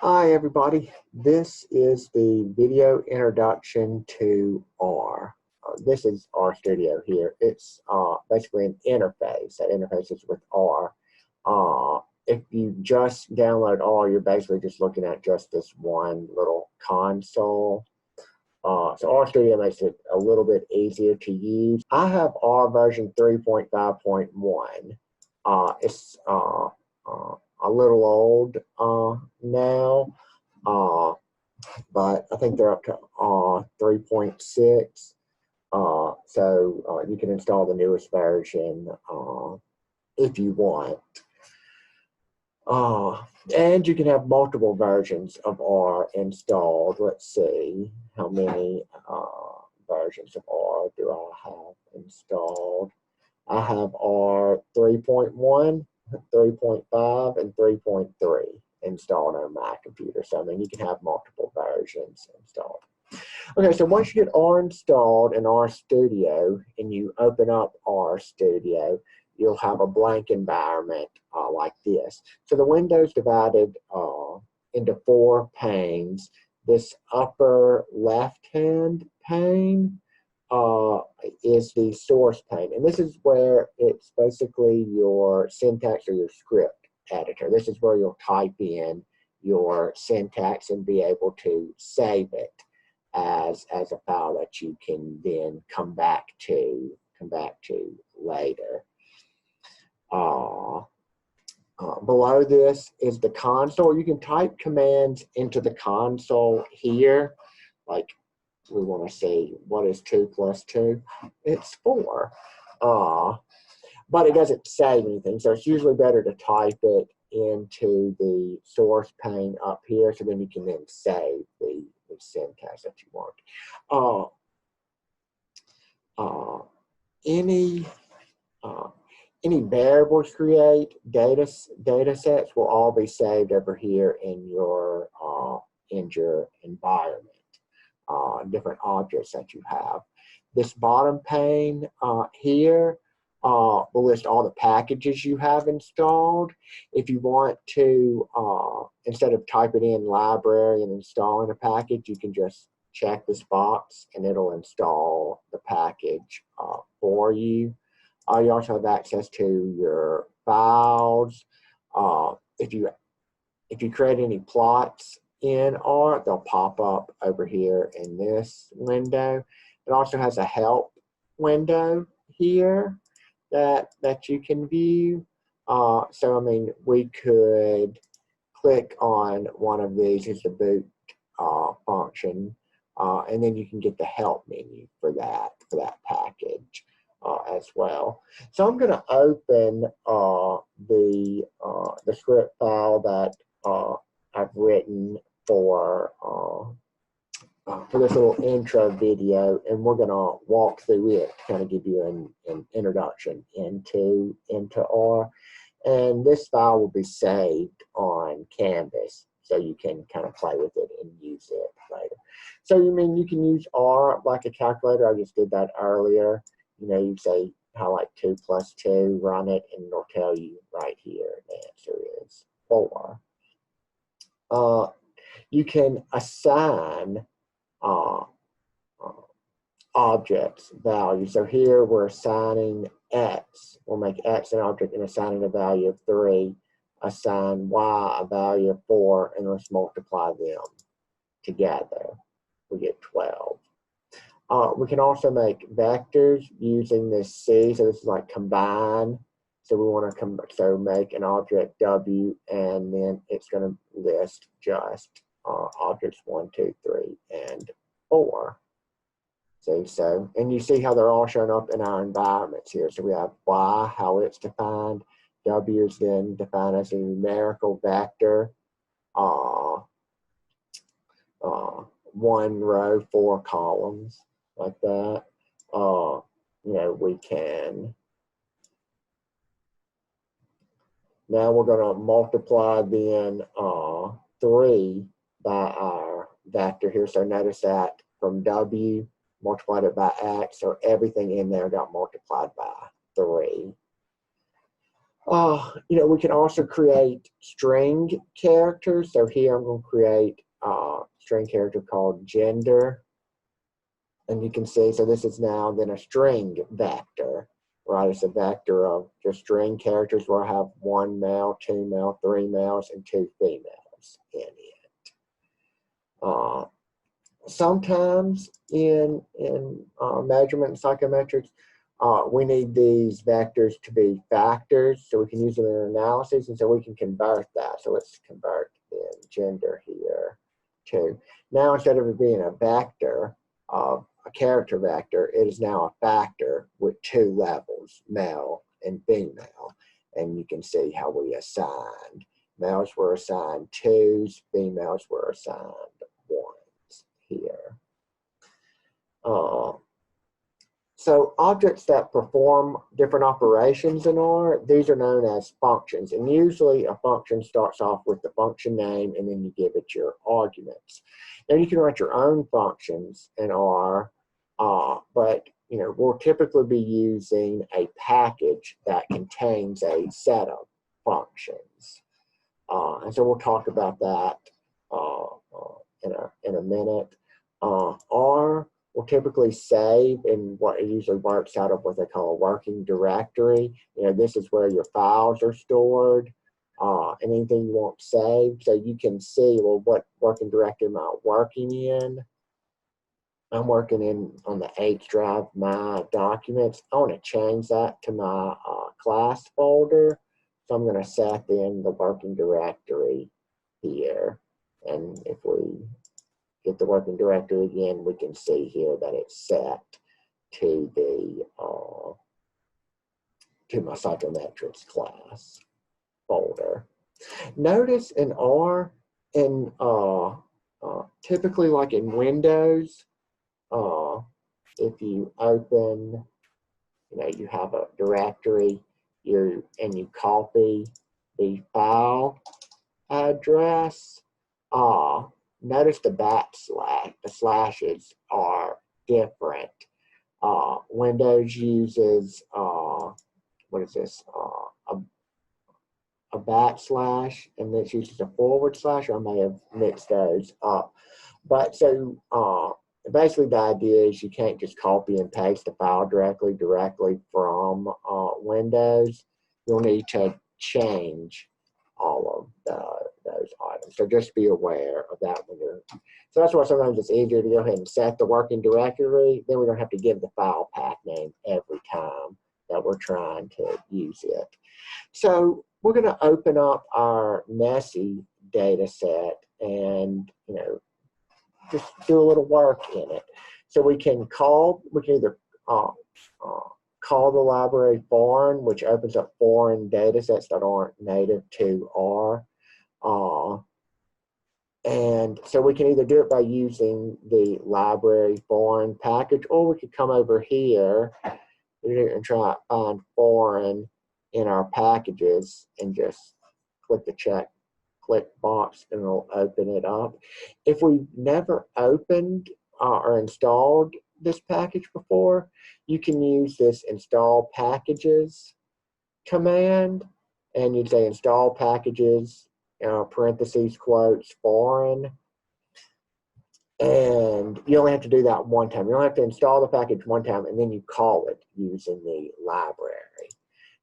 Hi everybody, this is the video introduction to R. This is RStudio here. It's basically an interface that interfaces with R. If you just download R, you're basically just looking at just this one little console. So RStudio makes it a little bit easier to use. I have R version 3.5.1. It's a little old now, but I think they're up to 3.6. So you can install the newest version if you want. And you can have multiple versions of R installed. Let's see, how many versions of R do I have installed? I have R 3.1, 3.5, and 3.3 installed on my computer. So, I mean, you can have multiple versions installed. Okay, so once you get R installed in RStudio and you open up RStudio, you'll have a blank environment like this. So the window's divided into 4 panes. This upper left-hand pane is the source pane. And this is where it's basically your syntax or your script editor. This is where you'll type in your syntax and be able to save it as a file that you can then come back to later. Below this is the console. You can type commands into the console here, like we want to see what is 2 plus 2. It's 4. But it doesn't save anything, so it's usually better to type it into the source pane up here, so then you can then save the syntax that you want. Any variables create data sets will all be saved over here in your environment. Different objects that you have. This bottom pane here will list all the packages you have installed. If you want to, instead of typing in library and installing a package, you can just check this box and it'll install the package for you. You also have access to your files. If you create any plots in R, they'll pop up over here in this window. It also has a help window here that you can view. So I mean, we could click on one of these as the boot function, and then you can get the help menu for that package as well. So I'm going to open the script file that I've written for this little intro video, and we're going to walk through it to kind of give you an introduction into R. And this file will be saved on Canvas, so you can kind of play with it and use it later. So you mean you can use R like a calculator? I just did that earlier. You know, you say highlight 2 plus 2, run it, and it'll tell you right here the answer is 4. You can assign objects values. So here we're assigning X. We'll make X an object and assigning a value of 3. Assign Y a value of 4, and let's multiply them together. We get 12. We can also make vectors using this C. So this is like combine. So we want to make an object W, and then it's going to list just objects 1, 2, 3, and 4. So, and you see how they're all showing up in our environments here. So we have Y, how it's defined. W is then defined as a numerical vector. 1 row, 4 columns, like that. You know, we can. Now we're going to multiply then 3 by our vector here. So notice that from W, multiplied it by X, so everything in there got multiplied by 3. We can also create string characters. So here I'm going to create a string character called gender. And you can see, so this is now then a string vector, right? It's a vector of just string characters where I have 1 male, 2 male, 3 males, and 2 females in it. Sometimes in measurement and psychometrics, we need these vectors to be factors, so we can use them in analysis, and so we can convert that. So let's convert the gender here to, now instead of it being a vector, a character vector, it is now a factor with 2 levels, male and female. And you can see how we assigned. Males were assigned 2s, females were assigned 1s here. So objects that perform different operations in R, these are known as functions. And usually a function starts off with the function name and then you give it your arguments. Now you can write your own functions in R, but we'll typically be using a package that contains a set of functions. And so we'll talk about that in a minute. R will typically save in what it usually works out of what they call a working directory. This is where your files are stored, and anything you want saved. So you can see, well, what working directory am I working in? I'm working on the H drive, my documents. I want to change that to my class folder. So I'm going to set in the working directory here. And if we get the working directory again, we can see here that it's set to the to my psychometrics class folder. Notice in R, in typically like in Windows, if you open, you have a directory, and you copy the file address. Notice the slashes are different. Windows uses, what is this? A backslash, and this uses a forward slash, or I may have mixed those up. But so basically the idea is you can't just copy and paste the file directly from Windows. You'll need to change all of those items. So just be aware of that when you're, so that's why sometimes it's easier to go ahead and set the working directory. Then we don't have to give the file path name every time that we're trying to use it. So we're going to open up our messy data set and, just do a little work in it. So we can either call the library foreign, which opens up foreign data sets that aren't native to R. And so we can either do it by using the library foreign package, or we could come over here and try to find foreign in our packages and just click the click box and it'll open it up. If we've never opened or installed this package before, you can use this install packages command, and you'd say install packages, parentheses, quotes, foreign. And you only have to do that one time. You only have to install the package one time, and then you call it using the library.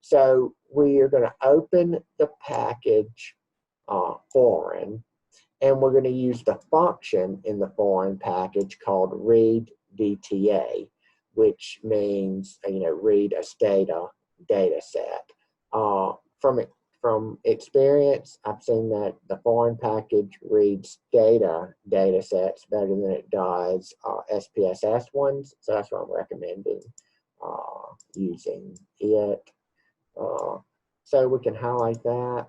So we are going to open the package foreign, and we're going to use the function in the foreign package called read DTA, which means read a data set. From experience, I've seen that the foreign package reads data sets better than it does SPSS ones, so that's what I'm recommending using it. So we can highlight that,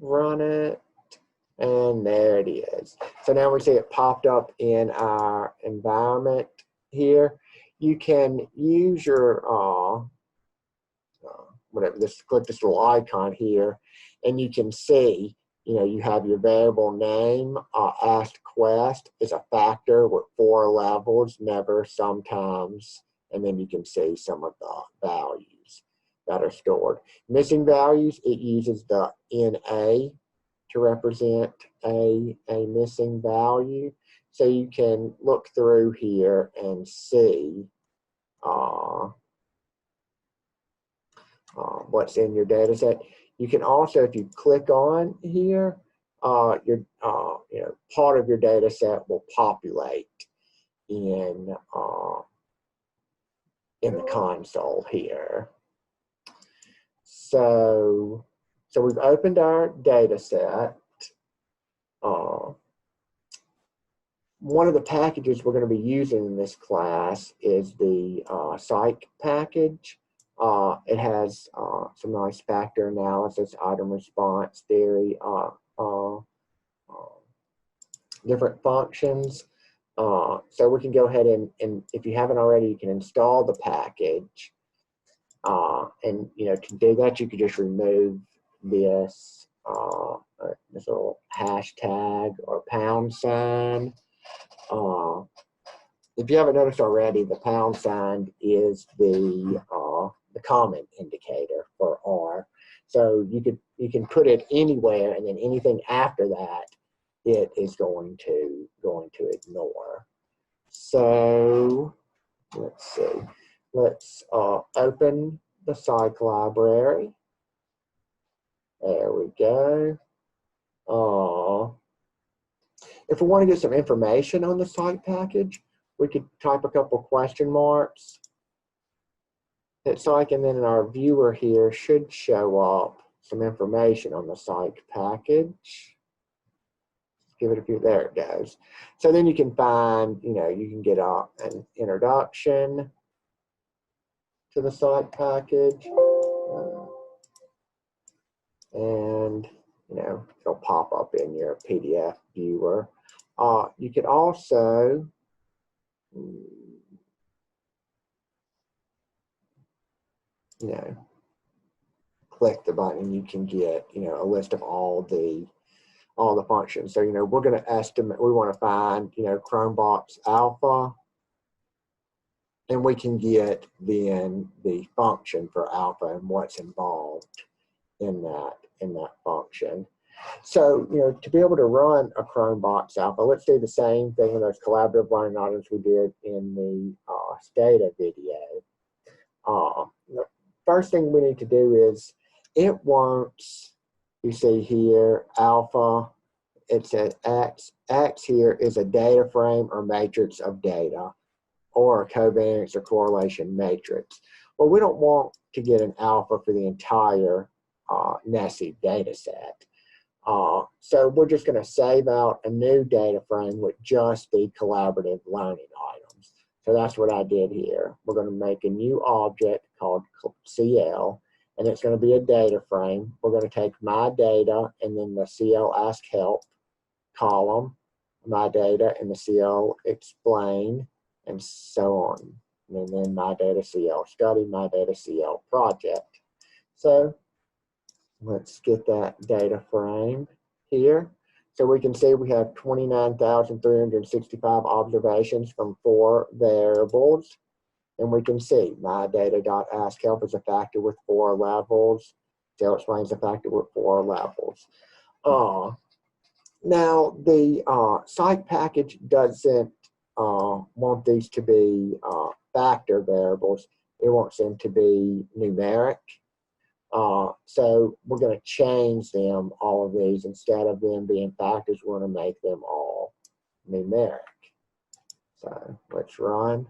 run it, and there it is. So now we see it popped up in our environment here. You can use your whatever, click this little icon here, and you can see, you have your variable name, asked quest is a factor with 4 levels, never, sometimes, and then you can see some of the values that are stored. Missing values, it uses the NA to represent a missing value. So you can look through here and see what's in your data set. You can also, if you click on here, part of your data set will populate in the console here. So we've opened our data set. One of the packages we're going to be using in this class is the psych package. It has some nice factor analysis, item response theory, different functions. So we can go ahead and if you haven't already, you can install the package. And to do that, you could just remove this this little hashtag or £. If you haven't noticed already, the £sign is the comment indicator for R. So you can put it anywhere, and then anything after that, it is going to ignore. So let's see. Let's open the psych library. There we go. If we want to get some information on the psych package, we could type a couple question marks at psych, and then our viewer here should show up some information on the psych package. Give it a few, there it goes. So then you can find, you can get an introduction to the psych package, and it'll pop up in your PDF viewer. You could also click the button, and you can get a list of all the functions. So we're going to estimate, we want to find Chromevox alpha, and we can get then the function for alpha and what's involved in that function. So to be able to run a Chromevox alpha, let's do the same thing with those collaborative learning items we did in the STATA video. The first thing we need to do is, it wants, you see here, alpha, it says X. X here is a data frame or matrix of data, or a covariance or correlation matrix. Well, we don't want to get an alpha for the entire NESI data set. So we're just going to save out a new data frame with just the collaborative learning items. So that's what I did here. We're going to make a new object called CL, and it's going to be a data frame. We're going to take my data and then the CL ask help column, my data, and the CL explain, and so on. And then my data CL study, my data CL project. So let's get that data frame here. So we can see we have 29,365 observations from 4 variables. And we can see my data.askHelp is a factor with 4 levels. CL explains a factor with 4 levels. Now the psych package doesn't want these to be factor variables. It wants them to be numeric. So we're going to change them, all of these. Instead of them being factors, we're going to make them all numeric. So let's run.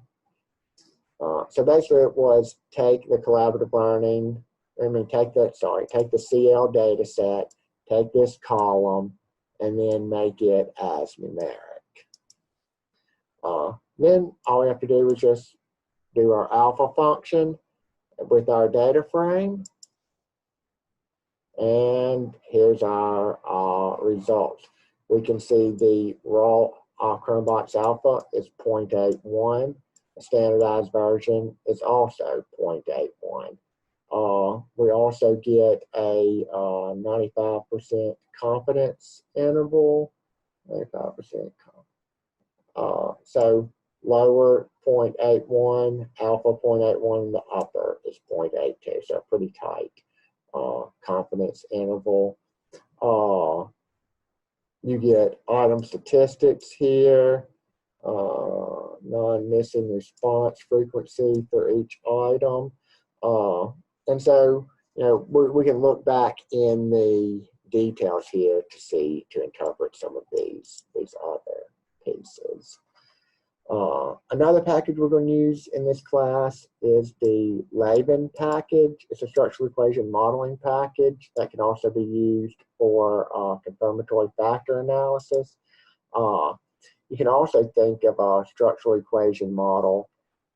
So basically it was take the collaborative learning, take the CL data set, take this column, and then make it as numeric. Then all we have to do is just do our alpha function with our data frame. And here's our results. We can see the raw Chromevox alpha is 0.81. The standardized version is also 0.81. We also get a 95% confidence interval. 95%. So lower 0.81, alpha 0.81, the upper is 0.82, so pretty tight confidence interval. You get item statistics here, non-missing response frequency for each item. And so, you know, we can look back in the details here to interpret some of these other pieces. Another package we're going to use in this class is the Laban package. It's a structural equation modeling package that can also be used for confirmatory factor analysis. You can also think of a structural equation model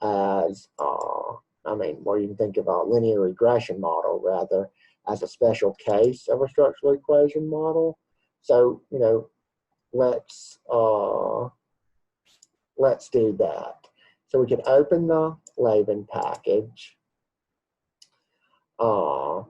as, or you can think of a linear regression model rather as a special case of a structural equation model. So, you know, let's do that. So we can open the Laban package, and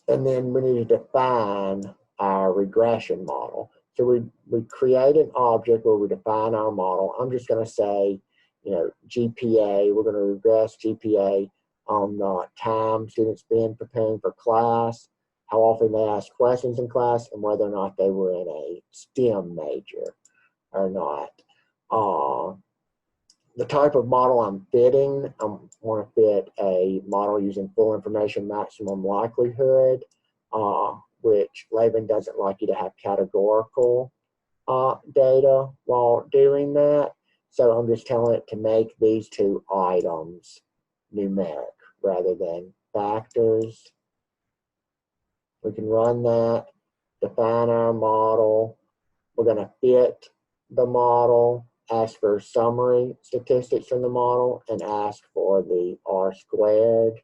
then we need to define our regression model. So we create an object where we define our model. I'm just going to say, you know, GPA. We're going to regress GPA on the time students spend preparing for class, how often they ask questions in class, and whether or not they were in a STEM major or not. The type of model I'm fitting, I want to fit a model using full information maximum likelihood, which Laban doesn't like you to have categorical data while doing that. So I'm just telling it to make these two items numeric rather than factors. We can run that, define our model. We're going to fit the model, ask for summary statistics from the model, and ask for the R-squared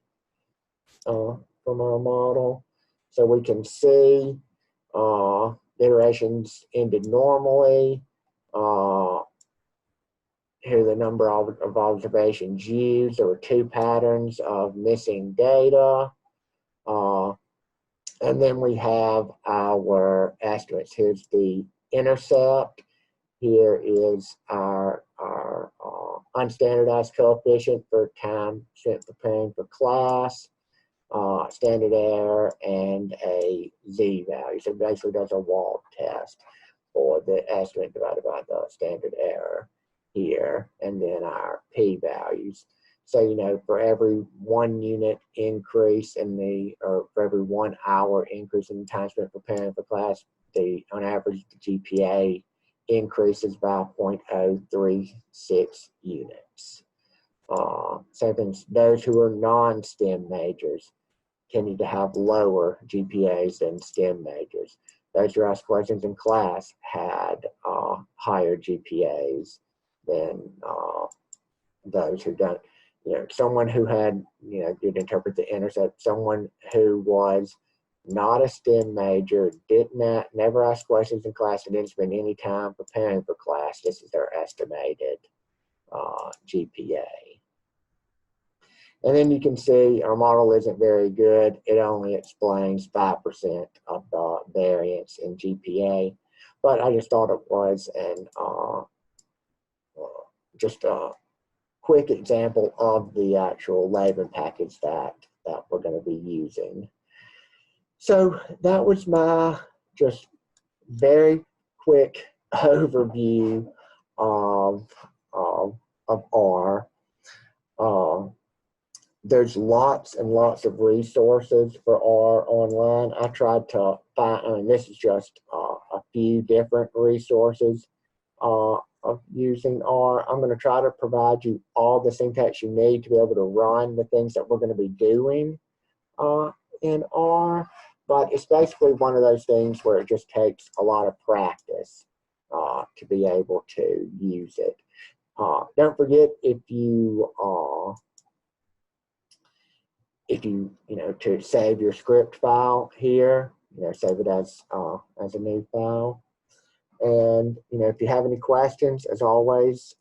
from our model. So we can see iterations ended normally. Here are the number of observations used. There were 2 patterns of missing data. And then we have our estimates. Here's the intercept. Here is our unstandardized coefficient for time spent preparing for class, standard error, and a z-value. So basically does a Wald test for the estimate divided by the standard error here, and then our p-values. So, you know, for every 1 unit increase or for every 1 hour increase in the time spent preparing for class, on average, the GPA increases by 0.036 units. Same things, those who are non-STEM majors tended to have lower GPAs than STEM majors. Those who asked questions in class had higher GPAs than those who don't. You know, someone who had, you know, you'd interpret the intercept, someone who was not a STEM major, never asked questions in class, and didn't spend any time preparing for class. This is their estimated GPA. And then you can see our model isn't very good. It only explains 5% of the variance in GPA. But I just thought it was just a quick example of the actual Laban package that we're going to be using. So that was my just very quick overview of R. There's lots and lots of resources for R online. I tried to find, this is just a few different resources of using R. I'm going to try to provide you all the syntax you need to be able to run the things that we're going to be doing in R. But it's basically one of those things where it just takes a lot of practice to be able to use it. Don't forget, if you to save your script file here, save it as a new file. And if you have any questions, as always,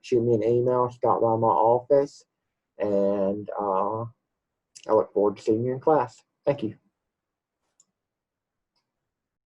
shoot me an email, stop by my office, and I look forward to seeing you in class. Thank you.